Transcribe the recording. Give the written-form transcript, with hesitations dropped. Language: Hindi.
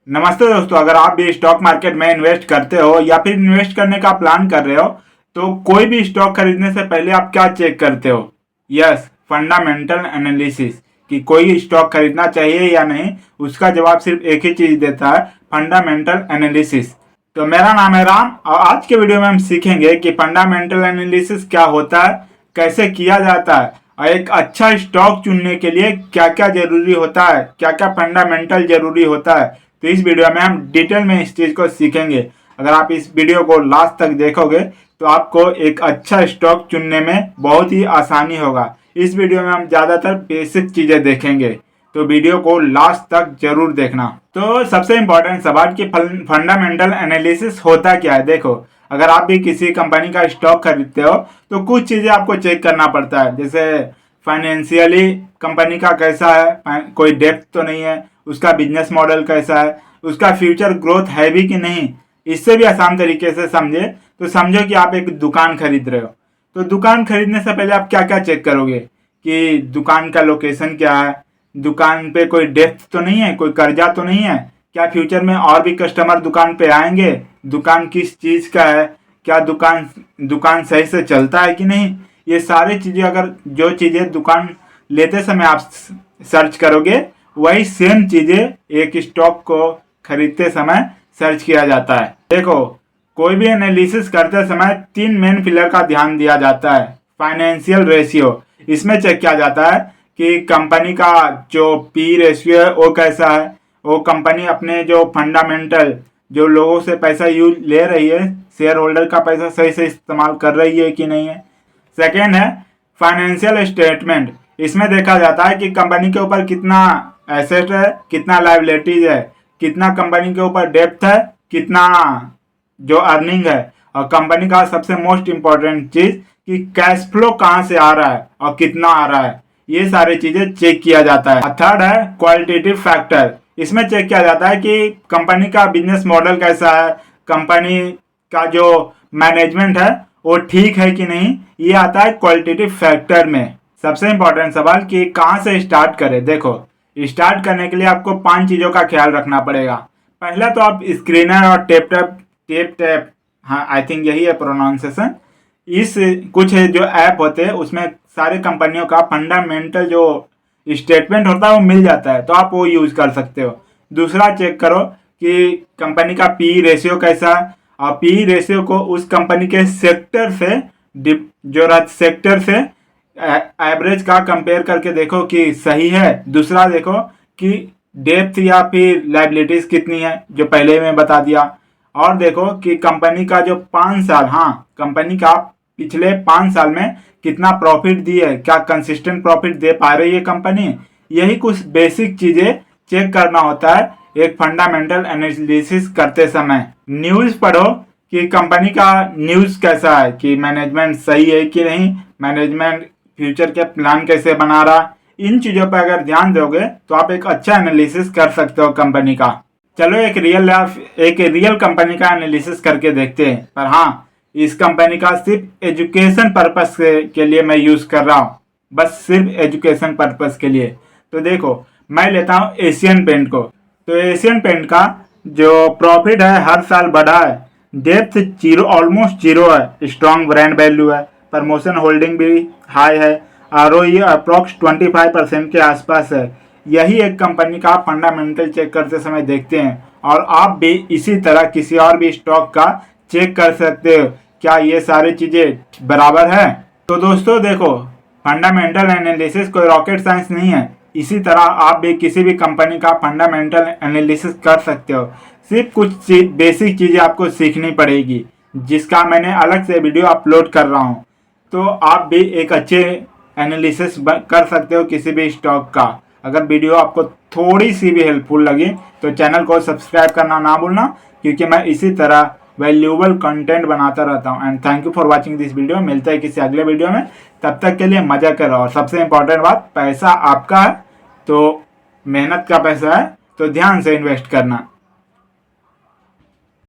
नमस्ते दोस्तों, अगर आप भी स्टॉक मार्केट में इन्वेस्ट करते हो या फिर इन्वेस्ट करने का प्लान कर रहे हो तो कोई भी स्टॉक खरीदने से पहले आप क्या चेक करते हो? Yes, fundamental analysis. कि कोई स्टॉक खरीदना चाहिए या नहीं, उसका जवाब सिर्फ एक ही चीज देता है, फंडामेंटल एनालिसिस। तो मेरा नाम है राम और आज के वीडियो में हम सीखेंगे कि फंडामेंटल एनालिसिस क्या होता है, कैसे किया जाता है और एक अच्छा स्टॉक चुनने के लिए क्या क्या जरूरी होता है, क्या क्या फंडामेंटल जरूरी होता है। तो इस वीडियो में हम डिटेल में इस चीज को सीखेंगे। अगर आप इस वीडियो को लास्ट तक देखोगे तो आपको एक अच्छा स्टॉक चुनने में बहुत ही आसानी होगा। इस वीडियो में हम ज्यादातर बेसिक चीजें देखेंगे, तो वीडियो को लास्ट तक जरूर देखना। तो सबसे इंपॉर्टेंट सवाल कि फंडामेंटल एनालिसिस होता क्या है। देखो, अगर आप भी किसी कंपनी का स्टॉक खरीदते हो तो कुछ चीजें आपको चेक करना पड़ता है, जैसे फाइनेंशियली कंपनी का कैसा है, कोई डेप्थ तो नहीं है, उसका बिजनेस मॉडल कैसा है, उसका फ्यूचर ग्रोथ है भी कि नहीं। इससे भी आसान तरीके से समझे तो समझो कि आप एक दुकान खरीद रहे हो। तो दुकान खरीदने से पहले आप क्या क्या चेक करोगे कि दुकान का लोकेशन क्या है, दुकान पे कोई डेप्थ तो नहीं है, कोई कर्जा तो नहीं है, क्या फ्यूचर में और भी कस्टमर दुकान पे आएंगे, दुकान किस चीज का है, क्या दुकान दुकान सही से चलता है कि नहीं। ये सारी चीजें, अगर जो चीजें दुकान लेते समय आप सर्च करोगे, वही सेम चीजें एक स्टॉक को खरीदते समय सर्च किया जाता है। देखो, कोई भी एनालिसिस करते समय तीन मेन पिलर का ध्यान दिया जाता है। फाइनेंशियल रेशियो, इसमें चेक किया जाता है कि कंपनी का जो पी रेशियो है वो कैसा है, वो कंपनी अपने जो फंडामेंटल जो लोगों से पैसा यूज ले रही है, शेयर होल्डर का पैसा सही से इस्तेमाल कर रही है कि नहीं है। सेकेंड है फाइनेंशियल स्टेटमेंट। इसमें देखा जाता है कि कंपनी के ऊपर कितना एसेट है, कितना लायबिलिटीज है, कितना कंपनी के ऊपर डेप्थ है, कितना जो अर्निंग है, और कंपनी का सबसे मोस्ट इंपॉर्टेंट चीज कि कैश फ्लो कहाँ से आ रहा है और कितना आ रहा है। ये सारी चीजें चेक किया जाता है। थर्ड है क्वालिटेटिव फैक्टर। इसमें चेक किया जाता है कि कंपनी का बिजनेस मॉडल कैसा है, कंपनी का जो मैनेजमेंट है वो ठीक है कि नहीं। ये आता है क्वालिटेटिव फैक्टर में। सबसे इंपॉर्टेंट सवाल कि कहाँ से स्टार्ट करें। देखो, स्टार्ट करने के लिए आपको 5 चीजों का ख्याल रखना पड़ेगा। पहला तो आप स्क्रीनर और टेप, हाँ आई थिंक यही है प्रोनाउंसिएशन। इस कुछ जो ऐप होते हैं उसमें सारे कंपनियों का फंडामेंटल जो स्टेटमेंट होता है वो मिल जाता है, तो आप वो यूज कर सकते हो। दूसरा, चेक करो कि कंपनी का पी रेशियो कैसा है, और पी रेशियो को उस कंपनी के सेक्टर से जो सेक्टर से एवरेज का कंपेयर करके देखो कि सही है। दूसरा, देखो कि डेप्थ या फिर लाइबिलिटीज कितनी है, जो पहले मैं बता दिया। और देखो कि कंपनी का जो 5 साल, हाँ कंपनी का पिछले 5 साल में कितना प्रॉफिट दी है, क्या कंसिस्टेंट प्रॉफिट दे पा रही है कंपनी। यही कुछ बेसिक चीजें चेक करना होता है एक फंडामेंटल एनालिसिस करते समय। न्यूज पढ़ो कि कंपनी का न्यूज कैसा है, कि मैनेजमेंट सही है कि नहीं, मैनेजमेंट फ्यूचर के प्लान कैसे बना रहा। इन चीजों पर अगर ध्यान दोगे तो आप एक अच्छा एनालिसिस कर सकते हो कंपनी का। चलो एक रियल कंपनी का एनालिसिस करके देखते हैं। पर हाँ, इस कंपनी का सिर्फ एजुकेशन पर्पस के लिए मैं यूज कर रहा हूँ, बस सिर्फ एजुकेशन पर्पस के लिए। तो देखो, मैं लेता हूँ एशियन पेंट को। तो एशियन पेंट का जो प्रॉफिट है हर साल बढ़ा है, डेप्थ जीरो, ऑलमोस्ट जीरो है, स्ट्रॉन्ग ब्रांड वैल्यू है, प्रमोशन होल्डिंग भी हाई है, आरओई अप्रोक्स 25% के आसपास है। यही एक कंपनी का फंडामेंटल चेक करते समय देखते हैं, और आप भी इसी तरह किसी और भी स्टॉक का चेक कर सकते हो क्या ये सारी चीजें बराबर है। तो दोस्तों देखो, फंडामेंटल एनालिसिस कोई रॉकेट साइंस नहीं है। इसी तरह आप भी किसी भी कंपनी का फंडामेंटल एनालिसिस कर सकते हो। सिर्फ कुछ बेसिक चीजें आपको सीखनी पड़ेगी, जिसका मैंने अलग से वीडियो अपलोड कर रहा हूँ। तो आप भी एक अच्छे एनालिसिस कर सकते हो किसी भी स्टॉक का। अगर वीडियो आपको थोड़ी सी भी हेल्पफुल लगी तो चैनल को सब्सक्राइब करना ना भूलना, क्योंकि मैं इसी तरह वैल्यूएबल कंटेंट बनाता रहता हूँ। And thank you for watching this video. मिलता है किसी अगले वीडियो में, तब तक के लिए मजा करो। और सबसे इंपॉर्टेंट बात, पैसा आपका है, तो मेहनत का पैसा है, तो ध्यान से इन्वेस्ट करना।